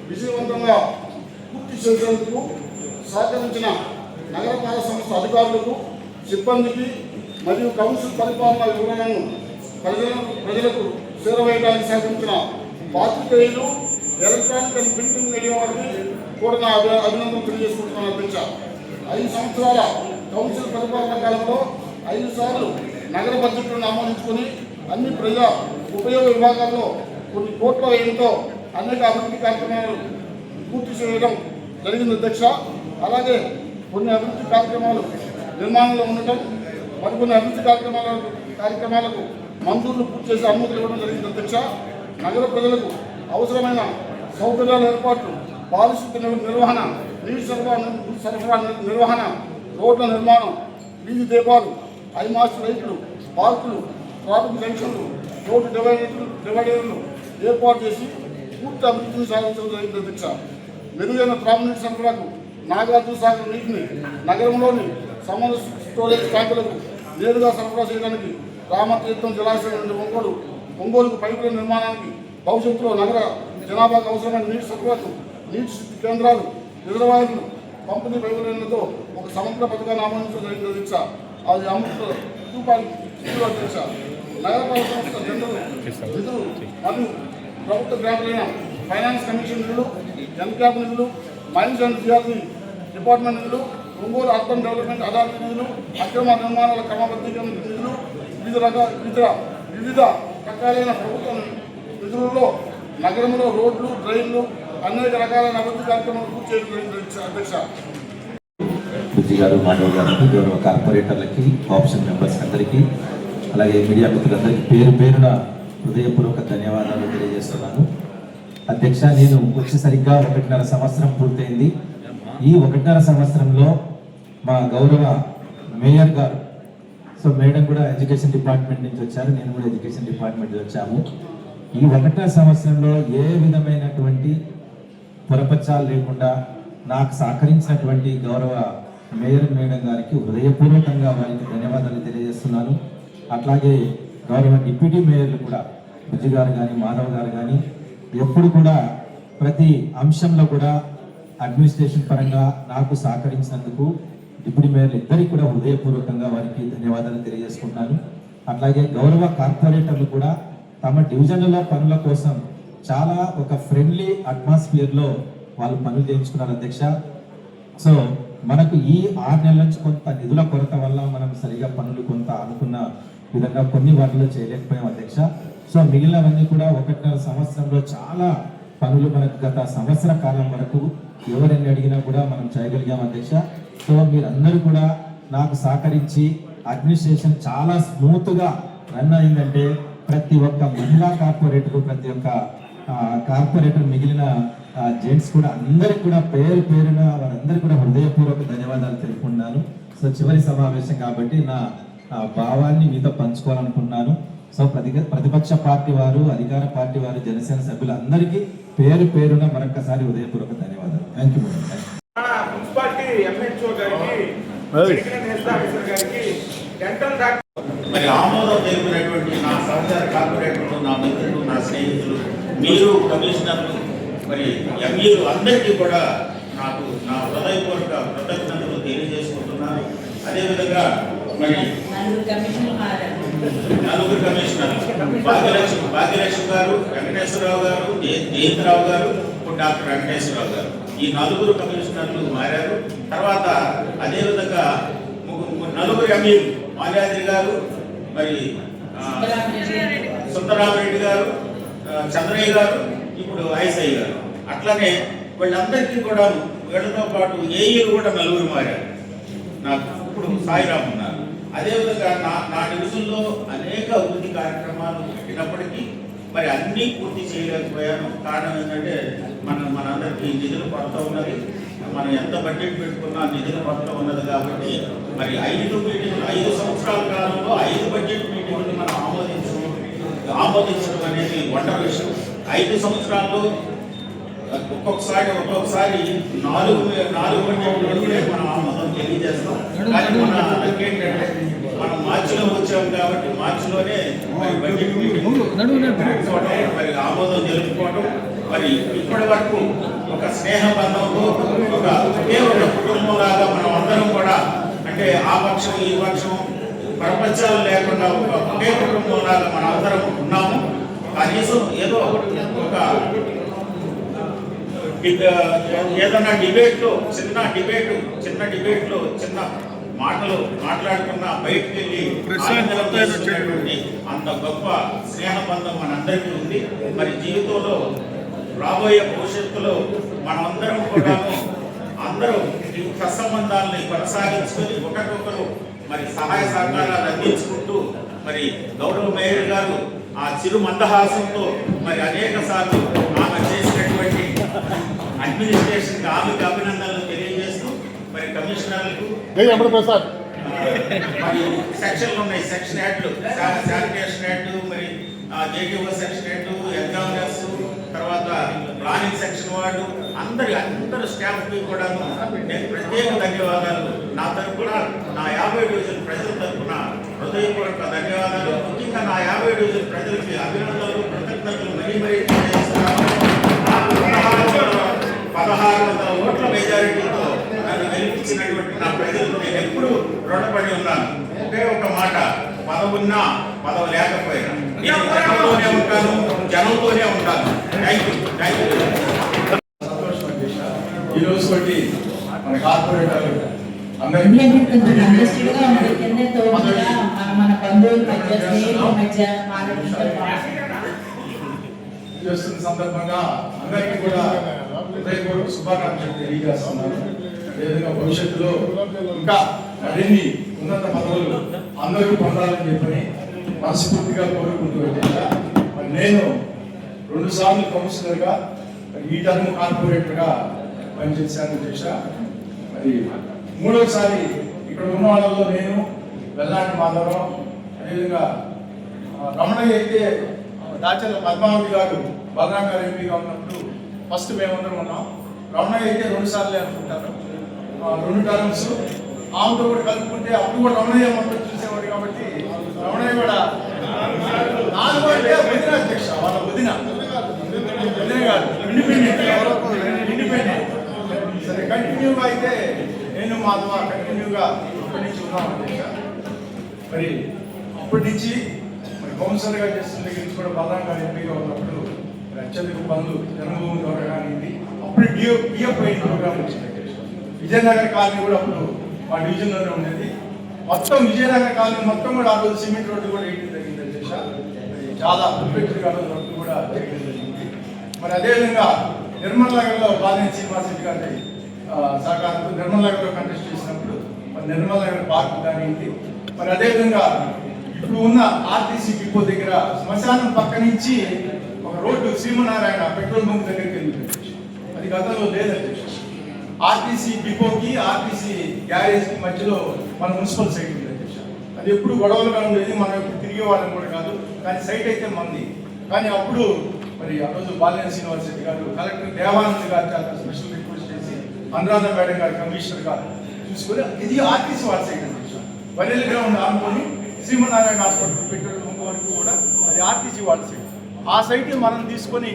S5: విజయవంతంగా పూర్తి చేసేందుకు సహకరించిన నగరపాలక సంస్థ అధికారులకు, సిబ్బందికి మరియు కౌన్సిల్ పరిపాలన వివరాలను ప్రజలకు చేరవేయడానికి సహకరించిన పాత్రికేయులు, ఎలక్ట్రానిక్ అండ్ ప్రింటింగ్ మీడియా వారికి కూడా నా అభినందనలు తెలియజేసుకుంటున్నాను అధ్యక్ష. 5 సంవత్సరాల కౌన్సిల్ పరిపాలన కాలంలో 5 సార్లు నగర బడ్జెట్లను ఆమోదించుకొని అన్ని ప్రజా ఉపయోగ విభాగాల్లో కొన్ని కోట్ల వ్యయంతో అనేక అభివృద్ధి కార్యక్రమాలు పూర్తి చేయడం జరిగింది అధ్యక్ష. అలాగే కొన్ని అభివృద్ధి కార్యక్రమాలు నిర్మాణంలో ఉండటం, మరికొన్ని అభివృద్ధి కార్యక్రమాలకు మంజూరులు పూర్తి చేసి అనుమతులు ఇవ్వడం జరిగింది అధ్యక్ష. నగర ప్రజలకు అవసరమైన సౌకర్యాల ఏర్పాట్లు, పారిశుద్ధ్య నిర్వహణ, నీటి సరఫరా నిర్వహణ, రోడ్ల నిర్మాణం, వీధి దీపాలు, ఐమాస్ లైట్లు, పార్కులు, ట్రాఫిక్ జంక్షన్లు, రోడ్డు డివైడర్లు ఏర్పాటు చేసి పూర్తి అభివృద్ధిని సాధించడం జరిగింది అధ్యక్ష. మెరుగైన త్రాగునీటి సరఫరాకు నాగార్జున సాగర్ నీటిని నగరంలోని సమ్మర్ స్టోరేజ్ ట్యాంకులకు నేరుగా సరఫరా చేయడానికి రామతీర్థం జలాశయం నుండి ఒంగోలుకు పైపుల నిర్మాణానికి, భవిష్యత్తులో నగర జనాభాకు అవసరమైన నీటి సరఫరాకు నీటి శుద్ధి కేంద్రాలు, రిజర్వాయర్లు, పంపిణీ పైపులతో ఒక సమగ్ర పథకాన్ని ఆమోదించడం జరిగింది అధ్యక్ష. అది అమృత 2.0 అధ్యక్ష. నగరపాలక సంస్థ జనరల్ నిధులు మరియు ప్రభుత్వ గ్రాంట్లైన ఫైనాన్స్ కమిషన్ నిధులు, ఎన్క్యాప్ నిధులు, మైన్స్ అండ్ జియాలజీ డిపార్ట్మెంట్ నిధులు, ఒంగోలు అర్బన్ డెవలప్మెంట్ అథారిటీ నిధులు, అక్రమ నిర్మాణాల క్రమబద్ధీకరణ నిధులు, వివిధ రకాలైన ప్రభుత్వ నిధులలో నగరంలో రోడ్లు, డ్రైన్లు, అనేక రకాలైన అభివృద్ధి కార్యక్రమాలు పూర్తి చేయడం జరిగింది అధ్యక్ష.
S7: బుజ్జి గారు, మాధవ్ గారికి, గౌరవ కార్పొరేటర్లకి, ఆప్షన్ మెంబర్స్ అందరికీ, అలాగే మీడియా మిత్రులందరికీ పేరున హృదయపూర్వక ధన్యవాదాలు తెలియజేస్తున్నాను. అధ్యక్ష, నేను వచ్చి సరిగ్గా 1.5 సంవత్సరం పూర్తయింది. ఈ 1.5 సంవత్సరంలో మా గౌరవ మేయర్ గారు, సో మేడం కూడా ఎడ్యుకేషన్ డిపార్ట్మెంట్ నుంచి వచ్చారు, నేను కూడా ఎడ్యుకేషన్ డిపార్ట్మెంట్ నుంచి వచ్చాము. ఈ 1.5 సంవత్సరంలో ఏ విధమైనటువంటి పొరపచ్చాలు లేకుండా నాకు సహకరించినటువంటి గౌరవ మేయర్ మేడం గారికి హృదయపూర్వకంగా వారికి ధన్యవాదాలు తెలియజేస్తున్నాను. అట్లాగే గౌరవ డిప్యూటీ మేయర్లు కూడా బుజ్జి గారు కానీ మాధవ్ గారు కానీ ఎప్పుడు కూడా ప్రతి అంశంలో కూడా అడ్మినిస్ట్రేషన్ పరంగా నాకు సహకరించినందుకు డిప్యూటీ మేయర్లు ఇద్దరికి కూడా హృదయపూర్వకంగా వారికి ధన్యవాదాలు తెలియజేసుకుంటున్నాను. అట్లాగే గౌరవ కార్పొరేటర్లు కూడా తమ డివిజన్లలో పనుల కోసం చాలా ఒక ఫ్రెండ్లీ అట్మాస్ఫియర్లో వాళ్ళు పనులు చేయించుకున్నారు అధ్యక్ష. సో మనకు ఈ 6 నెలల నుంచి కొంత నిధుల కొరత వల్ల మనం సరిగా పనులు కొంత అనుకున్న విధంగా కొన్ని వాటిలో చేయలేకపోయాం అధ్యక్ష. సో మిగిలినవన్నీ కూడా 1.5 సంవత్సరంలో చాలా పనులు మనకు గత సంవత్సర కాలం వరకు ఎవరిని అడిగినా కూడా మనం చేయగలిగాం అధ్యక్ష. సో మీరందరూ కూడా నాకు సహకరించి అడ్మినిస్ట్రేషన్ చాలా స్మూత్గా రన్ అయిందంటే ప్రతి ఒక్క మహిళా కార్పొరేటర్, ప్రతి ఒక్క కార్పొరేటర్, మిగిలిన జెంట్స్ కూడా అందరికి కూడా పేరు పేరున వారందరికీ కూడా హృదయపూర్వక ధన్యవాదాలు తెలుపుకున్నాను. సో చివరి సమావేశం కాబట్టి నా భావాన్ని మీతో పంచుకోవాలనుకున్నాను. సో ప్రతిపక్ష పార్టీ వారు, అధికార పార్టీ వారు, జనసేన సభ్యులందరికీ పేరు పేరున మరొకసారి హృదయపూర్వక ధన్యవాదాలు. Thank you.
S8: మున్సిపాలిటీ ఎంహెచ్ఓ గారికి, మెడికల్ హెల్త్ ఆఫీసర్ గారికి, డెంటల్ డాక్టర్
S4: మరి ఆమోదం తెలిపినటువంటి నా సహచార కార్పొరేటర్లు, నా మిత్రులు, నా స్నేహితులు, మీరు కమిషనర్లు, మరి ఎంఈలు అందరికీ కూడా నాకు నా హృదయపూర్వక కృతజ్ఞతలు తెలియజేసుకుంటున్నాను. అదేవిధంగా మరి నలుగురు కమిషనర్లు భాగ్యలక్ష్మి గారు, వెంకటేశ్వరరావు గారు, జయంతరావు గారు, డాక్టర్ వెంకటేశ్వరరావు గారు, ఈ 4 కమిషనర్లు మారారు. తర్వాత అదేవిధంగా నలుగురు ఎంఈలు మాల్యాద్రి గారు, మరి సుందరరామరెడ్డి గారు, చంద్రయ్య గారు, ఇప్పుడు ఐసై గారు, అట్లానే వీళ్ళందరికీ కూడా వీళ్ళతో పాటు ఏఈలు కూడా 4 మారారు. నాకు ఇప్పుడు సాయిరామ్ ఉన్నారు. అదేవిధంగా నా డివిజన్లో అనేక అభివృద్ధి కార్యక్రమాలు పెట్టినప్పటికీ మరి అన్నీ పూర్తి చేయలేకపోయాను. కారణం ఏంటంటే మనందరికీ నిధులు కొరత ఉన్నది. మనం ఎంత బడ్జెట్ పెట్టుకున్నా నిధులు కొరత ఉన్నది. కాబట్టి మరి 5 సంవత్సరాల కాలంలో 5 బడ్జెట్ మీటింగ్లు మనం ఆమోదించడం అనేది వండర్ విషయం. 5 సంవత్సరాల్లో ఒక్కొక్కసారి 4 బడ్జెట్లే మనం ఆమోదం తెలియజేస్తాం. కానీ ఏంటంటే మనం మార్చిలో వచ్చాం కాబట్టి మార్చిలోనే మరి బడ్జెట్ మీటింగ్ మరి ఆమోదం తెలుపుకోవడం, మరి ఇప్పటి వరకు ఒక స్నేహ బంధంతో ఒకే ఒక కుటుంబం లాగా మనం అందరం కూడా, అంటే ఆ పక్షం ఈ పక్షం ప్రపంచాలు లేకుండా ఒకే కుటుంబం లాగా మనం అందరం ఉన్నాము. కనీసం ఏదో ఒక ఏదన్నా డిబేట్లో చిన్న డిబేట్లో చిన్న మాటలు మాట్లాడుకున్నా బయటకు వెళ్ళి అంత గొప్ప స్నేహబంధం మనందరికీ ఉంది. మరి జీవితంలో రాబోయే భవిష్యత్తులో మనమందరం కూడా అందరూ ఈ సత్సంబంధాలని కొనసాగించుకొని ఒకరికొకరు మరి సహాయ సహకారాలు అందించుకుంటూ మరి గౌరవ మేయర్ గారు ఆ చిరు మందహాసంతో మరి అనేక సార్లు ఆమె చేసినటువంటి అడ్మినిస్ట్రేషన్ ఆమెకు అభినందనలు తెలియజేస్తూ మరి కమిషనర్లకు మరి సెక్షన్లు ఉన్నాయి, సెక్షన్ హెడ్లు, శానిటేషన్ హెడ్, మరి జేటీఓ సెక్షన్ హెడ్, ఎగ్జామినర్స్, తర్వాత ప్లానింగ్ సెక్షన్ వార్డు, అందరు స్టాఫ్కి కూడా నేను ప్రత్యేక ధన్యవాదాలు నా తరఫున, నా 50 డివిజన్ ప్రజల తరఫున హృదయపూర్వక ధన్యవాదాలు. ముఖ్యంగా నా 50 డివిజన్ ప్రజలకి అభినందనలు, కృతజ్ఞతలు మరీ తెలియజేస్తున్నాను. 1600 ఓట్ల మెజారిటీతో నన్ను గెలిపించినటువంటి నా ప్రజలకు నేను ఎప్పుడు రుణపడి ఉన్నాను. ఒకే ఒక మాట, పదవున్నా పదవి లేకపోయినా నేను జనంతోనే ఉంటాను, జనంతోనే ఉంటాను. Thank you.
S3: సంతోషం అధ్యక్ష. ఈ రోజు బట్టి మన కార్పొరేటర్లు చేస్తున్న సందర్భంగా అందరికీ కూడా హృదయపూర్వక శుభాకాంక్షలు తెలియజేస్తున్నాను. ఏదైనా భవిష్యత్తులో ఇంకా మరిన్ని ఉన్నత పదవులు అందరూ పొందాలని చెప్పని మనస్ఫూర్తిగా కోరుకుంటూ వచ్చా. నేను 2 సార్లు కౌన్సిలర్గా, ఈ టర్మ్ కార్పొరేటర్గా పనిచేశాను అధ్యక్ష. మరి మూడోసారి ఇక్కడ ఉన్న వాళ్ళలో నేను, వెల్లాంటి మాధవరావు, అదేవిధంగా రమణయ్య అయితే దాచర్ల పద్మావతి గారు బలరాం గారు ఎంపీగా ఉన్నప్పుడు ఫస్ట్ మేమందరం ఉన్నాం. రమణయ్య అయితే 2 సార్లే అనుకుంటారు, 2 టర్మ్స్. ఆమెతో కూడా కలుపుకుంటే అప్పుడు కూడా రమణయ్య మొత్తం చూసేవాడు కాబట్టి రమణయ్య కూడా 4 అంటే వదిన అధ్యక్ష, వాళ్ళ వదిన కాదు, ఇండిపెండెంట్. సరే, కంటిన్యూగా అయితే నేను మాధవ కంటిన్యూగా ఇప్పటి నుంచి ఉన్నాం అధ్యక్ష. మరి అప్పటి నుంచి మరి కౌన్సిలర్గా చేస్తున్న దగ్గర నుంచి కూడా బలరాం గారు ఎంపీగా ఉన్నప్పుడు అత్యధిక పనులు జన్మభూమి ద్వారా కానివ్వండి, అప్పుడు పిఎఫ్ ప్రోగ్రామ్ వచ్చింది అధ్యక్ష. విజయనగర కాలనీ కూడా అప్పుడు మా డివిజన్లోనే ఉండేది. మొత్తం విజయనగర కాలనీ మొత్తం కూడా ఆ రోజు సిమెంట్ రోడ్డు కూడా వేయడం జరిగింది అధ్యక్ష. చాలా పర్ఫెక్ట్గా రోడ్డు కూడా చేయడం జరిగింది. మరి అదేవిధంగా నిర్మల్ నగర్లో బాలినేని శ్రీనివాస్ రెడ్డి గారి సహకారంతో నిర్మల్ నగర్లో కంటెస్ట్ చేసినప్పుడు మరి నిర్మల్ నగర్ పార్క్ కానివ్వండి, మరి అదేవిధంగా ఇప్పుడు ఉన్న ఆర్టీసీ డిపో దగ్గర శ్మశానం పక్క నుంచి ఒక రోడ్డు శ్రీమనారాయణ పెట్రోల్ బంక్ దగ్గరికి వెళ్ళింది. అది గతంలో లేదు అధ్యక్ష. ఆర్టీసీ డిపోకి ఆర్టీసీ గ్యారేజ్కి మధ్యలో మన మున్సిపల్ సైట్ ఉంది అధ్యక్ష. అది ఎప్పుడు గొడవలుగా ఉండేది, మనం ఎప్పుడు తిరిగే వాళ్ళని కూడా కాదు, కానీ సైట్ అయితే మంది. కానీ అప్పుడు మరి ఆ రోజు బాలినేని శ్రీనివాస్ రెడ్డి గారు, కలెక్టర్ దేవానంద్ గారు చాలా స్పెషల్ రిక్వెస్ట్ చేసి అనురాధ మేడం గారు కమిషనర్ గారు చూసుకొని ఇది ఆర్టీసీ వాళ్ళ సైట్ అధ్యక్ష. వరేలి గ్రౌండ్ ఆనుకొని శ్రీమనారాయణ హాస్పిటల్ పెట్రోల్ బంక్ వరకు కూడా అది ఆర్టీసీ వాళ్ళ సైట్. ఆ సైట్ని మనం తీసుకొని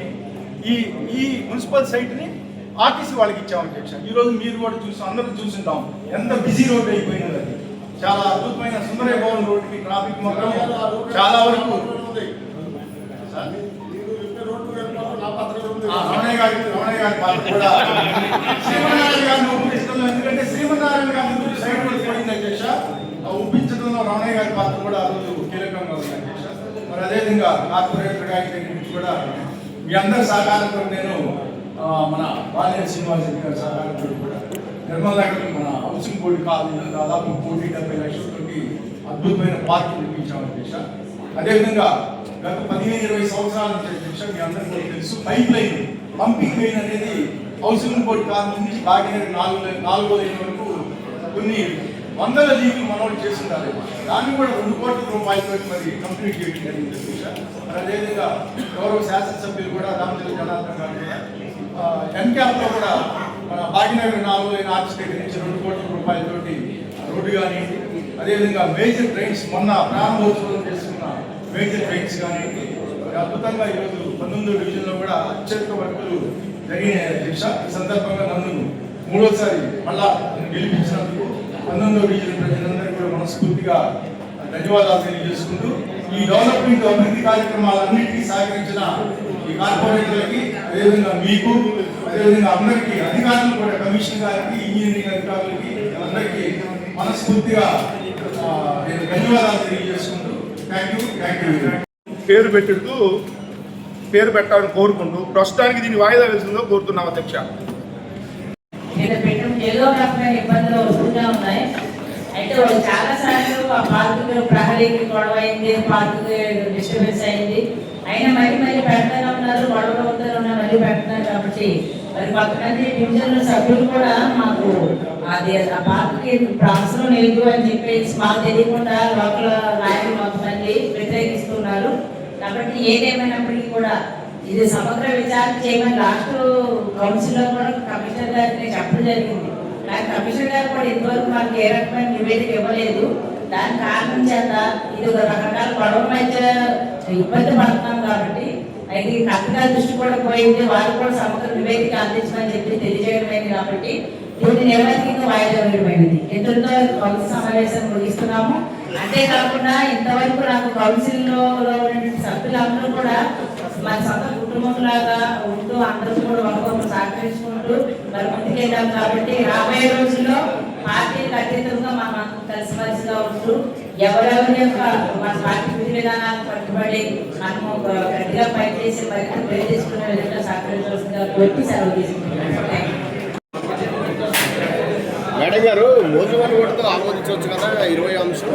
S3: ఈ మున్సిపల్ సైట్ని ఆర్టీసీ వాళ్ళకి ఇచ్చాం అధ్యక్ష. ఈరోజు మీరు కూడా అందరూ చూసింటాం ఎంత బిజీ రోడ్ అయిపోయింది. అది చాలా అద్భుతమైన సుందరయ్య భవన్ రోడ్డుకి ట్రాఫిక్ మొత్తం చాలా వరకు రమణయ్య గారి పాత్ర కూడా శ్రీమన్నారాయణ గారిని ఒప్పించడంలో, ఎందుకంటే శ్రీమన్నారాయణ గారి సైడ్ పోయింది అధ్యక్ష. ఒప్పించడంలో రమణయ్య గారి పాత్ర కూడా ఆ రోజు కీలకంగా ఉంది అధ్యక్ష. మరి అదేవిధంగా కార్పొరేటర్ గారి దగ్గర నుంచి కూడా మీ అందరి సహకారంతో నేను మన బాలినేని శ్రీనివాస్ రెడ్డి గారి సహకారంతో కూడా నిర్మల్ నగర్ మన హౌసింగ్ బోర్డు కాలనీ దాదాపు 1,70 లక్షలతోటి అద్భుతమైన పార్క్ నిర్మించాం అధ్యక్ష. అదేవిధంగా గత 15-20 సంవత్సరాల నుంచి అధ్యక్ష మీ అందరికీ తెలుసు, పైప్ లైన్ పంపింగ్ లైన్ అనేది హౌసింగ్ బోర్డు కాలనీ నుంచి భాగ్యనగర్ 4వ లైన్ వరకు కొన్ని వందల లీగులు మనోళ్ళు చేస్తుంటారు. దాన్ని కూడా 2 కోట్ల రూపాయలతో మరి కంప్లీట్ చేయడం జరిగింది అధ్యక్ష. మరి అదేవిధంగా గౌరవ శాసనసభ్యులు కూడా రామచంద్ర జనార్దన్ గారు కూడా ఎన్క్యాప్లో కూడా మన భాగ్యనగర్ 4వ లైన్ ఆర్చ్ దగ్గర నుంచి 2 కోట్ల రూపాయలతోటి రోడ్డు కానీ, అదేవిధంగా మేజర్ ట్రైన్స్ మొన్న ప్రారంభోత్సవం చేసుకున్న మేజర్ ట్రైన్స్ కానీ అద్భుతంగా ఈరోజు 19వ డివిజన్లో కూడా అత్యధిక వర్కులు జరిగినాయి అధ్యక్ష. ఈ సందర్భంగా నన్ను 3వసారి మళ్ళా గెలిపించినందుకు 19వ డివిజన్ ప్రజలందరికీ కూడా మనస్ఫూర్తిగా ధన్యవాదాలు తెలియజేసుకుంటూ ఈ డెవలప్మెంట్ అభివృద్ధి కార్యక్రమాలన్నింటినీ సహకరించిన ఈ కార్పొరేటర్లకి, అదేవిధంగా మీకు, అదేవిధంగా అందరికీ అధికారులు కూడా, కమిషనర్ గారికి, ఇంజనీరింగ్ అధికారులకి అందరికీ మనస్ఫూర్తిగా నేను ధన్యవాదాలు తెలియజేసుకుంటూ థ్యాంక్ యూ.
S8: పేరు పెట్టాలని కోరుకుంటూ ప్రస్తుతానికి దీన్ని వాయిదా వేసిందో కోరుతున్నాం అధ్యక్ష.
S2: ఏదో రకమైన ఇబ్బందులు వస్తూనే ఉన్నాయి. అయితే వాళ్ళు చాలా సార్లు ఆ పార్కు ప్రహరీకి గొడవ అయింది, పార్కు డిస్టర్బెన్స్ అయింది, అయినా మళ్ళీ పెడతానే ఉన్నారు, గొడవలు అవుతూనే ఉన్నారు, మళ్ళీ పెడుతున్నారు. కాబట్టి మరి కొంతమంది డివిజన్ సభ్యులు కూడా మాకు అది ఆ పార్కుకి అవసరం లేదు అని చెప్పేసి మాకు తెలియకుండా లోకల్ నాయకులు కొంతమంది వ్యతిరేకిస్తున్నారు. కాబట్టి ఏదేమైనప్పటికీ కూడా ఇది సమగ్ర విచారణ చేయమని లాస్ట్ కౌన్సిల్లో కూడా కమిషనర్ గారికి చెప్పడం జరిగింది. కానీ కమిషనర్ గారు కూడా ఇంతవరకు మాకు ఏ రకమైన నివేదిక ఇవ్వలేదు. దాని కారణం చేత ఇది రకరకాల గొడవల మధ్య ఇబ్బంది పడుతున్నాం. కాబట్టి అయితే కరెక్ట్గా దృష్టి కూడా పోయింది, వారు కూడా సమగ్ర నివేదిక అందించమని చెప్పి తెలియజేయడమైంది. కాబట్టి దీన్ని నిర్వహించగా వాయిదా వేయడమైనది. ఇంతటితో కౌన్సిల్ సమావేశం ముగిస్తున్నాము. అంతేకాకుండా ఇంతవరకు నాకు కౌన్సిల్లో ఉన్నటువంటి సభ్యులందరూ కూడా మన సొంత కుటుంబంలాగా ఉంటూ అందరూ కూడా ఒకరికొకరు సహకరించుకుంటూ మరి ముందుకెళ్ళాం. కాబట్టి రాబోయే రోజుల్లో పార్టీలకు అతీతంగా మనం కలిసిమెలిసిగా ఉంటూ ఎవరెవరి యొక్క మన పార్టీ విధి విధానాలకు కట్టుబడి మనము గట్టిగా పనిచేసి మరింత పేరు తీసుకునే విధంగా సహకరించవలసిందిగా కోరి సెలవు తీసుకుంటున్నాను.
S1: మేడం గారు మోజువారి ఓటుతో ఆమోదించవచ్చు కదా 20 అంశం.